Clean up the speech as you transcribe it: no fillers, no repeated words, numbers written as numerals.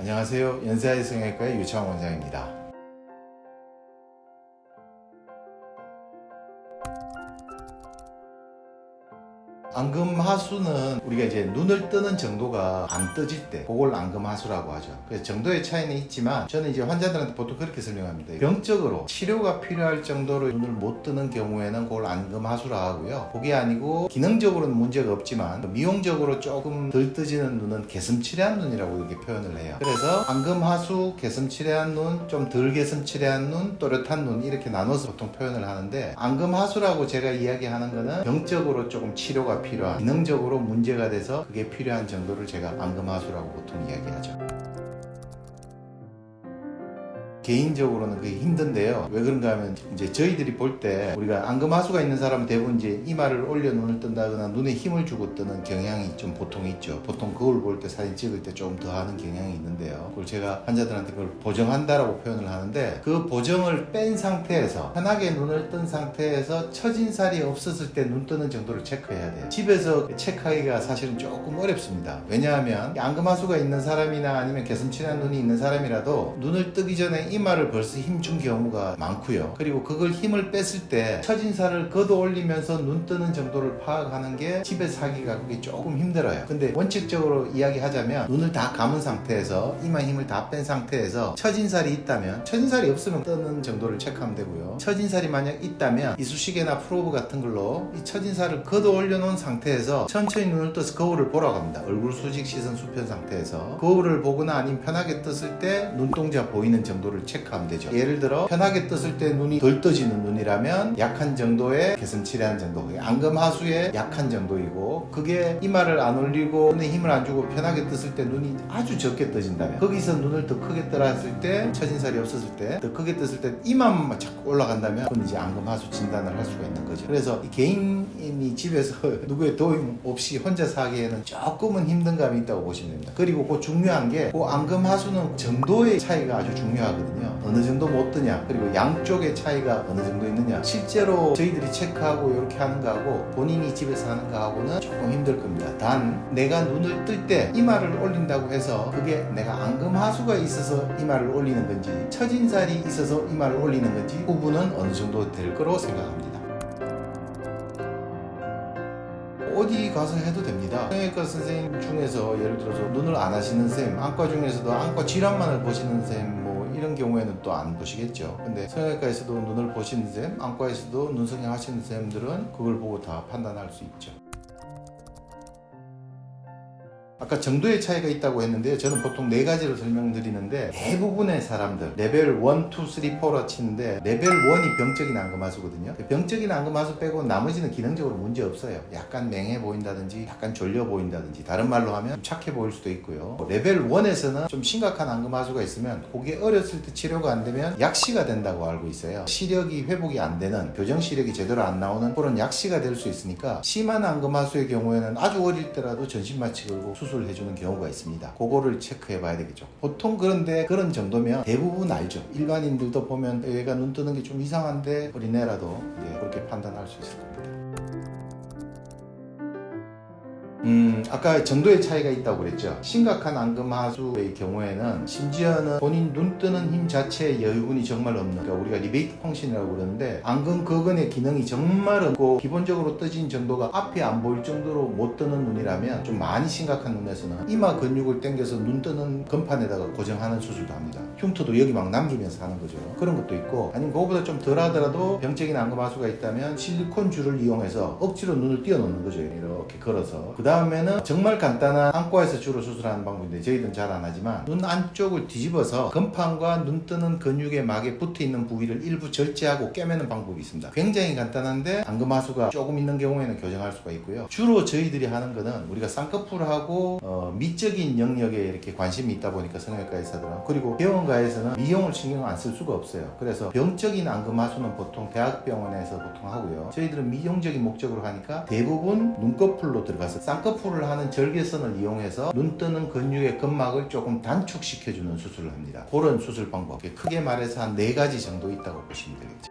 안녕하세요. 연세아이 성형외과의 유창 원장입니다. 안금하수는 우리가 이제 눈을 뜨는 정도가 안 떠질 때 그걸 안금하수라고 하죠. 그래서 정도의 차이는 있지만 저는 이제 환자들한테 보통 그렇게 설명합니다. 병적으로 치료가 필요할 정도로 눈을 못 뜨는 경우에는 그걸 안금하수라 하고요. 그게 아니고 기능적으로는 문제가 없지만 미용적으로 조금 덜 뜨지는 눈은 개슴츠레한 눈이라고 이렇게 표현을 해요. 그래서 안금하수, 개슴츠레한 눈, 좀 덜 개슴츠레한 눈, 또렷한 눈 이렇게 나눠서 보통 표현을 하는데, 안금하수라고 제가 이야기하는 거는 병적으로 조금 치료가 필요한, 기능적으로 문제가 돼서 그게 필요한 정도를 제가 안금하수라고 보통 이야기하죠. 개인적으로는 그게 힘든데요. 왜 그런가 하면 이제 저희들이 볼 때 우리가 안금하수가 있는 사람은 대부분 이제 이마를 올려 눈을 뜬다거나 눈에 힘을 주고 뜨는 경향이 좀 보통 있죠. 보통 거울 볼 때 사진 찍을 때 조금 더 하는 경향이 있는데요. 그걸 제가 환자들한테 그걸 보정한다라고 표현을 하는데, 그 보정을 뺀 상태에서 편하게 눈을 뜬 상태에서 처진살이 없었을 때 눈 뜨는 정도를 체크해야 돼요. 집에서 체크하기가 사실은 조금 어렵습니다. 왜냐하면 안금하수가 있는 사람이나 아니면 개슴츠레한 눈이 있는 사람이라도 눈을 뜨기 전에 이마를 벌써 힘준 경우가 많고요. 그리고 그걸 힘을 뺐을 때 처진살을 걷어 올리면서 눈 뜨는 정도를 파악하는 게 집에서 하기가 그게 조금 힘들어요. 근데 원칙적으로 이야기하자면 눈을 다 감은 상태에서 이마 힘을 다 뺀 상태에서 처진살이 있다면, 처진살이 없으면 뜨는 정도를 체크하면 되고요. 처진살이 만약 있다면 이쑤시개나 프로브 같은 걸로 이 처진살을 걷어 올려놓은 상태에서 천천히 눈을 떠서 거울을 보라고 합니다. 얼굴 수직 시선 수편 상태에서 거울을 보거나 아니면 편하게 떴을 때 눈동자 보이는 정도를 체크하면 되죠. 예를 들어 편하게 떴을 때 눈이 덜 떠지는 눈이라면 약한 정도의 개슴츠레한 정도, 안금하수의 약한 정도이고, 그게 이마를 안 올리고 눈에 힘을 안 주고 편하게 떴을 때 눈이 아주 적게 떠진다면, 거기서 눈을 더 크게 떠놨을 때, 처진살이 없었을 때 더 크게 떴을 때 이마만 자꾸 올라간다면 그건 이제 안금하수 진단을 할 수가 있는 거죠. 그래서 이 개인이 집에서 누구의 도움 없이 혼자서 하기에는 조금은 힘든 감이 있다고 보시면 됩니다. 그리고 그 중요한 게, 그 안금하수는 정도의 차이가 아주 중요하거든요. 어느 정도 못 뜨냐, 그리고 양쪽의 차이가 어느 정도 있느냐, 실제로 저희들이 체크하고 이렇게 하는 거하고 본인이 집에서 하는 거하고는 조금 힘들 겁니다. 단 내가 눈을 뜰 때 이마를 올린다고 해서 그게 내가 안금하수가 있어서 이마를 올리는 건지 처진살이 있어서 이마를 올리는 건지 구분은 어느 정도 될 거로 생각합니다. 어디 가서 해도 됩니다. 성형외과 선생님 중에서 예를 들어서 눈을 안 하시는 쌤, 안과 중에서도 안과 질환만을 보시는 쌤, 이런 경우에는 또 안 보시겠죠. 근데 성형외과에서도 눈을 보시는 쌤, 안과에서도 눈 성형 하시는 쌤들은 그걸 보고 다 판단할 수 있죠. 아까 정도의 차이가 있다고 했는데요. 저는 보통 4가지로 설명드리는데, 대부분의 사람들 레벨 1, 2, 3, 4라 치는데 레벨 1이 병적인 안금하수거든요. 병적인 안금하수 빼고 나머지는 기능적으로 문제 없어요. 약간 맹해 보인다든지 약간 졸려 보인다든지, 다른 말로 하면 좀 착해 보일 수도 있고요. 레벨 1에서는 좀 심각한 안금하수가 있으면 그게 어렸을 때 치료가 안 되면 약시가 된다고 알고 있어요. 시력이 회복이 안 되는, 교정 시력이 제대로 안 나오는 그런 약시가 될 수 있으니까, 심한 안금하수의 경우에는 아주 어릴 때라도 전신마취 걸고 수술을 해주는 경우가 있습니다. 그거를 체크해 봐야 되겠죠. 보통 그런데 그런 정도면 대부분 알죠. 일반인들도 보면 얘가 눈 뜨는 게 좀 이상한데 어린애라도 그렇게 판단할 수 있을 겁니다. 아까 정도의 차이가 있다고 그랬죠. 심각한 안금하수의 경우에는 심지어는 본인 눈 뜨는 힘 자체의 여유분이 정말 없는, 그러니까 우리가 리베이트 펑션이라고 그러는데, 안금 거근의 기능이 정말 없고 기본적으로 떠진 정도가 앞이 안 보일 정도로 못 뜨는 눈이라면, 좀 많이 심각한 눈에서는 이마 근육을 당겨서 눈 뜨는 건판에다가 고정하는 수술도 합니다. 흉터도 여기 막 남기면서 하는 거죠. 그런 것도 있고, 아니면 그거보다 좀 덜 하더라도 병적인 안금하수가 있다면 실리콘 줄을 이용해서 억지로 눈을 띄워놓는 거죠. 이렇게 걸어서. 그 다음에는 정말 간단한 안과에서 주로 수술하는 방법인데 저희들은 잘 안 하지만, 눈 안쪽을 뒤집어서 건판과 눈 뜨는 근육의 막에 붙어있는 부위를 일부 절제하고 꿰매는 방법이 있습니다. 굉장히 간단한데 안금하수가 조금 있는 경우에는 교정할 수가 있고요. 주로 저희들이 하는 거는 우리가 쌍꺼풀하고 미적인 영역에 이렇게 관심이 있다 보니까 성형외과 의사들은, 그리고 병원가에서는 미용을 신경 안 쓸 수가 없어요. 그래서 병적인 안금하수는 보통 대학병원에서 보통 하고요. 저희들은 미용적인 목적으로 하니까 대부분 눈꺼풀로 들어가서 쌍꺼풀을 하는 절개선을 이용해서 눈 뜨는 근육의 근막을 조금 단축시켜주는 수술을 합니다. 그런 수술 방법, 크게 말해서 한 4가지 정도 있다고 보시면 되겠죠.